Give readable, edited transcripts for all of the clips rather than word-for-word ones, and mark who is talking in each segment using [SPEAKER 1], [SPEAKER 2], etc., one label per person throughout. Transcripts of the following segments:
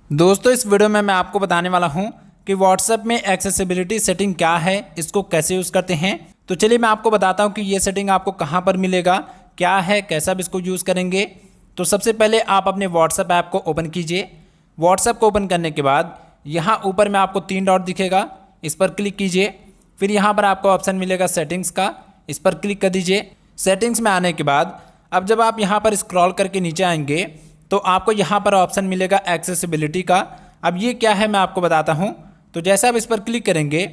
[SPEAKER 1] दोस्तों इस वीडियो में मैं आपको बताने वाला हूं कि व्हाट्सएप में एक्सेसिबिलिटी सेटिंग क्या है, इसको कैसे यूज़ करते हैं। तो चलिए मैं आपको बताता हूं कि ये सेटिंग आपको कहां पर मिलेगा, क्या है, कैसा आप इसको यूज़ करेंगे। तो सबसे पहले आप अपने व्हाट्सएप ऐप को ओपन कीजिए। व्हाट्सएप को ओपन करने के बाद यहाँ ऊपर में आपको 3 डॉट दिखेगा, इस पर क्लिक कीजिए। फिर यहाँ पर आपको ऑप्शन मिलेगा सेटिंग्स का, इस पर क्लिक कर दीजिए। सेटिंग्स में आने के बाद अब जब आप यहाँ पर स्क्रॉल करके नीचे आएंगे तो आपको यहाँ पर ऑप्शन मिलेगा एक्सेसिबिलिटी का। अब ये क्या है मैं आपको बताता हूँ। तो जैसे आप इस पर क्लिक करेंगे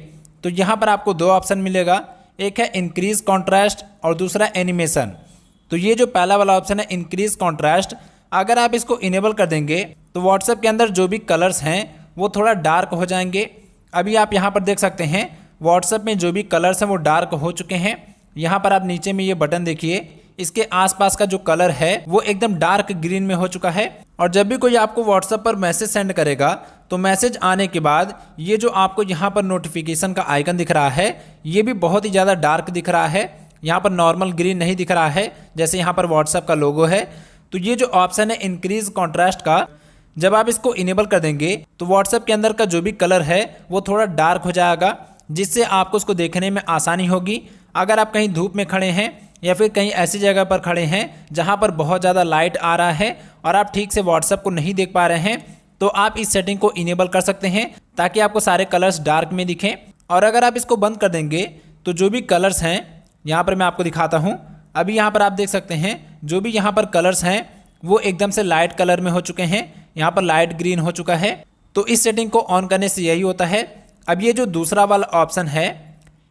[SPEAKER 1] तो यहाँ पर आपको 2 ऑप्शन मिलेगा, एक है इंक्रीज कॉन्ट्रास्ट और दूसरा एनिमेशन। तो ये जो पहला वाला ऑप्शन है इंक्रीज कॉन्ट्रास्ट, अगर आप इसको इनेबल कर देंगे तो व्हाट्सएप के अंदर जो भी कलर्स हैं वो थोड़ा डार्क हो जाएंगे। अभी आप यहाँ पर देख सकते हैं व्हाट्सएप में जो भी कलर्स हैं वो डार्क हो चुके हैं। यहाँ पर आप नीचे में ये बटन देखिए, इसके आसपास का जो कलर है वो एकदम डार्क ग्रीन में हो चुका है। और जब भी कोई आपको व्हाट्सएप पर मैसेज सेंड करेगा तो मैसेज आने के बाद ये जो आपको यहाँ पर नोटिफिकेशन का आइकन दिख रहा है ये भी बहुत ही ज़्यादा डार्क दिख रहा है। यहाँ पर नॉर्मल ग्रीन नहीं दिख रहा है जैसे यहाँ पर व्हाट्सएप का लोगो है। तो ये जो ऑप्शन है इंक्रीज कॉन्ट्रास्ट का, जब आप इसको इनेबल कर देंगे तो व्हाट्सएप के अंदर का जो भी कलर है वो थोड़ा डार्क हो जाएगा, जिससे आपको उसको देखने में आसानी होगी। अगर आप कहीं धूप में खड़े हैं या फिर कहीं ऐसी जगह पर खड़े हैं जहां पर बहुत ज़्यादा लाइट आ रहा है और आप ठीक से व्हाट्सएप को नहीं देख पा रहे हैं, तो आप इस सेटिंग को इनेबल कर सकते हैं ताकि आपको सारे कलर्स डार्क में दिखें। और अगर आप इसको बंद कर देंगे तो जो भी कलर्स हैं यहाँ पर मैं आपको दिखाता हूँ। अभी यहाँ पर आप देख सकते हैं जो भी यहाँ पर कलर्स हैं वो एकदम से लाइट कलर में हो चुके हैं, यहाँ पर लाइट ग्रीन हो चुका है। तो इस सेटिंग को ऑन करने से यही होता है। अब ये जो दूसरा वाला ऑप्शन है,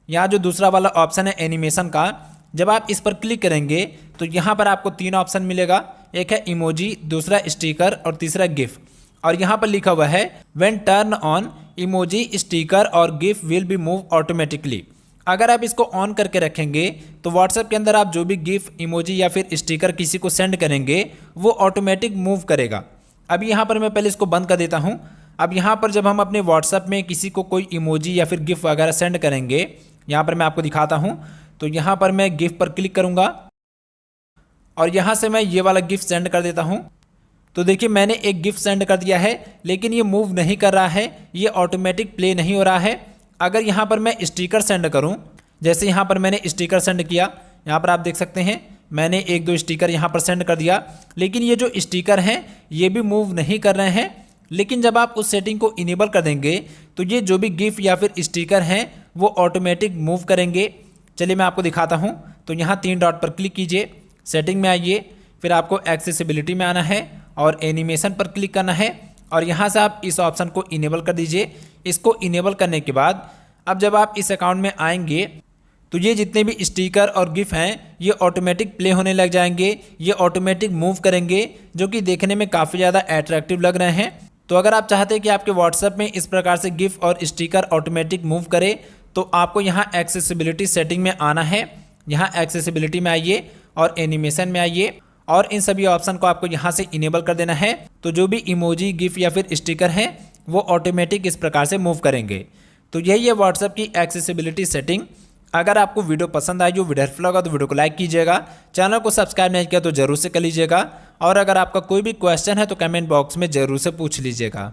[SPEAKER 1] यहाँ जो दूसरा वाला ऑप्शन है एनिमेशन का, जब आप इस पर क्लिक करेंगे तो यहाँ पर आपको 3 ऑप्शन मिलेगा, एक है इमोजी, दूसरा स्टिकर और तीसरा गिफ। और यहाँ पर लिखा हुआ है when turn on emoji sticker और GIF will be move automatically. अगर आप इसको ऑन करके रखेंगे तो व्हाट्सएप के अंदर आप जो भी गिफ, इमोजी या फिर स्टिकर किसी को सेंड करेंगे वो ऑटोमेटिक मूव करेगा। अभी यहाँ पर मैं पहले इसको बंद कर देता हूँ। अब यहाँ पर जब हम अपने व्हाट्सएप में किसी को कोई इमोजी या फिर गिफ वगैरह सेंड करेंगे, यहाँ पर मैं आपको दिखाता हूँ। तो यहाँ पर मैं गिफ्ट पर क्लिक करूँगा और यहाँ से मैं ये वाला गिफ्ट सेंड कर देता हूँ। तो देखिए मैंने एक गिफ्ट सेंड कर दिया है लेकिन ये मूव नहीं कर रहा है, ये ऑटोमेटिक प्ले नहीं हो रहा है। अगर यहाँ पर मैं स्टिकर सेंड करूँ, जैसे यहाँ पर मैंने स्टिकर सेंड किया, यहाँ पर आप देख सकते हैं मैंने 1-2 स्टिकर यहाँ पर सेंड कर दिया, लेकिन ये जो स्टिकर हैं ये भी मूव नहीं कर रहे हैं। लेकिन जब आप उस सेटिंग को इनेबल कर देंगे तो ये जो भी गिफ्ट या फिर स्टिकर हैं वो ऑटोमेटिक मूव करेंगे। चलिए मैं आपको दिखाता हूँ। तो यहाँ 3 डॉट पर क्लिक कीजिए, सेटिंग में आइए, फिर आपको एक्सेसिबिलिटी में आना है और एनिमेशन पर क्लिक करना है और यहाँ से आप इस ऑप्शन को इनेबल कर दीजिए। इसको इनेबल करने के बाद अब जब आप इस अकाउंट में आएंगे तो ये जितने भी स्टिकर और गिफ हैं ये ऑटोमेटिक प्ले होने लग जाएंगे, ये ऑटोमेटिक मूव करेंगे, जो कि देखने में काफ़ी ज़्यादा अट्रैक्टिव लग रहे हैं। तो अगर आप चाहते हैं कि आपके व्हाट्सएप में इस प्रकार से गिफ और स्टिकर ऑटोमेटिक मूव करे तो आपको यहाँ एक्सेसिबिलिटी सेटिंग में आना है। यहाँ एक्सेसिबिलिटी में आइए और एनिमेशन में आइए और इन सभी ऑप्शन को आपको यहाँ से इनेबल कर देना है। तो जो भी इमोजी, गिफ या फिर स्टिकर हैं वो ऑटोमेटिक इस प्रकार से मूव करेंगे। तो यही है व्हाट्सएप की एक्सेसिबिलिटी सेटिंग। अगर आपको वीडियो पसंद आई, जो वीडियो हेल्पफुल लगा तो वीडियो को लाइक कीजिएगा, चैनल को सब्सक्राइब नहीं किया तो जरूर से कर लीजिएगा और अगर आपका कोई भी क्वेश्चन है तो कमेंट बॉक्स में ज़रूर से पूछ लीजिएगा।